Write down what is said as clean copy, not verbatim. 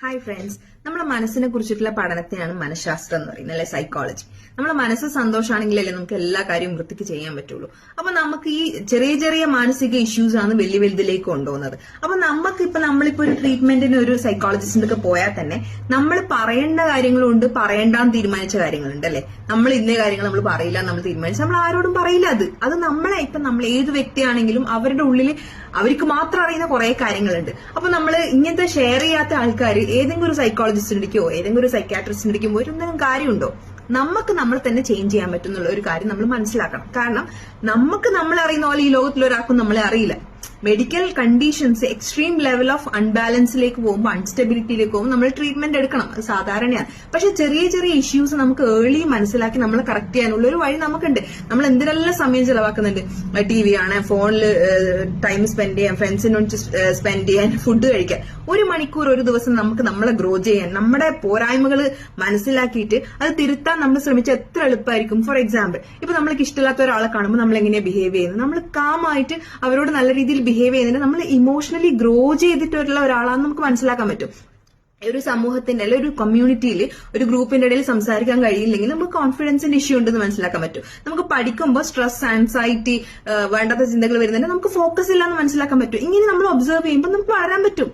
Hi friends, നമ്മുടെ മനസ്സിനെ കുറിച്ചിട്ടുള്ള പഠനത്തെയാണ് മനഃശാസ്ത്രം എന്ന് പറയുന്നത്, അല്ലെ സൈക്കോളജി. നമ്മുടെ മനസ്സ് സന്തോഷമാണെങ്കിലല്ലേ നമുക്ക് എല്ലാ കാര്യവും വൃത്തിക്ക് ചെയ്യാൻ പറ്റുള്ളൂ. അപ്പൊ നമുക്ക് ഈ ചെറിയ ചെറിയ മാനസിക ഇഷ്യൂസ് ആണ് വലിയ വലുതിലേക്ക് കൊണ്ടുപോകുന്നത്. അപ്പൊ നമ്മളിപ്പോ ഒരു ട്രീറ്റ്മെന്റിന് ഒരു സൈക്കോളജിസ്റ്റിന്റെ ഒക്കെ പോയാൽ തന്നെ നമ്മൾ പറയേണ്ട കാര്യങ്ങളുണ്ട്, പറയേണ്ടാന്ന് തീരുമാനിച്ച കാര്യങ്ങളുണ്ട്, അല്ലെ. നമ്മൾ ഇന്ന കാര്യങ്ങൾ നമ്മൾ പറയില്ല നമ്മൾ തീരുമാനിച്ചു, നമ്മൾ ആരോടും പറയില്ല. അത് നമ്മൾ ഏത് വ്യക്തിയാണെങ്കിലും അവരുടെ ഉള്ളിൽ അവർക്ക് മാത്രം അറിയുന്ന കുറെ കാര്യങ്ങളുണ്ട്. അപ്പൊ നമ്മൾ ഇങ്ങനത്തെ ഷെയർ ചെയ്യാത്ത ആൾക്കാർ ഏതെങ്കിലും ഒരു സൈക്കോളജിസ്റ്റിന്റെയോ ഏതെങ്കിലും ഒരു സൈക്കാട്രിസ്റ്റിന്റെയോ ഒരു എന്തെങ്കിലും കാര്യമുണ്ടോ? നമുക്ക് നമ്മൾ തന്നെ ചേഞ്ച് ചെയ്യാൻ പറ്റുന്നുള്ള ഒരു കാര്യം നമ്മൾ മനസ്സിലാക്കണം. കാരണം നമുക്ക് നമ്മളെ അറിയുന്ന പോലെ ഈ ലോകത്തിൽ ഒരാൾക്കും നമ്മളെ അറിയില്ല. Medical conditions extreme level of അൺബാലൻസിലേക്ക് പോകുമ്പോൾ, അൺസ്റ്റെബിലിറ്റിയിലേക്ക് പോകുമ്പോൾ നമ്മൾ ട്രീറ്റ്മെന്റ് എടുക്കണം, അത് സാധാരണയാണ്. പക്ഷെ ചെറിയ ചെറിയ ഇഷ്യൂസ് നമുക്ക് ഏർലി മനസ്സിലാക്കി നമ്മളെ കറക്റ്റ് ചെയ്യാനുള്ള ഒരു വഴി നമുക്കുണ്ട്. നമ്മൾ എന്തിനെല്ലാം സമയം ചെലവാക്കുന്നുണ്ട്? TV ആണ്, ഫോണിൽ ടൈം സ്പെൻഡ് ചെയ്യാൻ, ഫ്രണ്ട്സിനോട് സ്പെൻഡ് ചെയ്യാൻ, ഫുഡ് കഴിക്കാൻ. 1 മണിക്കൂർ ഒരു ദിവസം നമുക്ക് നമ്മളെ ഗ്രോ ചെയ്യാൻ, നമ്മുടെ പോരായ്മകൾ മനസ്സിലാക്കിയിട്ട് അത് തിരുത്താൻ നമ്മൾ ശ്രമിച്ചാൽ എത്ര എളുപ്പമായിരിക്കും. ഫോർ എക്സാമ്പിൾ, ഇപ്പൊ നമ്മൾക്ക് ഇഷ്ടമില്ലാത്ത ഒരാളെ കാണുമ്പോൾ നമ്മൾ എങ്ങനെയാ ബിഹേവ് ചെയ്യുന്നത്? നമ്മൾ കാമായിട്ട് അവരോട് നല്ല രീതിയിൽ ബിഹേവ് ചെയ്യുന്നതിന് നമ്മൾ ഇമോഷണലി ഗ്രോ ചെയ്തിട്ടുള്ള ഒരാളാണെന്ന് നമുക്ക് മനസ്സിലാക്കാൻ പറ്റും. ഒരു സമൂഹത്തിന്റെ അല്ലെങ്കിൽ ഒരു കമ്മ്യൂണിറ്റിയിൽ ഒരു ഗ്രൂപ്പിന്റെ ഇടയിൽ സംസാരിക്കാൻ കഴിയില്ലെങ്കിൽ നമുക്ക് കോൺഫിഡൻസിന്റെ ഇഷ്യൂ ഉണ്ടെന്ന് മനസ്സിലാക്കാൻ പറ്റും. നമുക്ക് പഠിക്കുമ്പോൾ സ്ട്രെസ്, ആൻസൈറ്റി, വേണ്ടാത്ത ചിന്തകൾ വരുന്നുണ്ട്, നമുക്ക് ഫോക്കസ് ഇല്ലാന്ന് മനസ്സിലാക്കാൻ പറ്റും. ഇങ്ങനെ നമ്മൾ ഒബ്സർവ് ചെയ്യുമ്പോൾ നമുക്ക് വളരാൻ പറ്റും.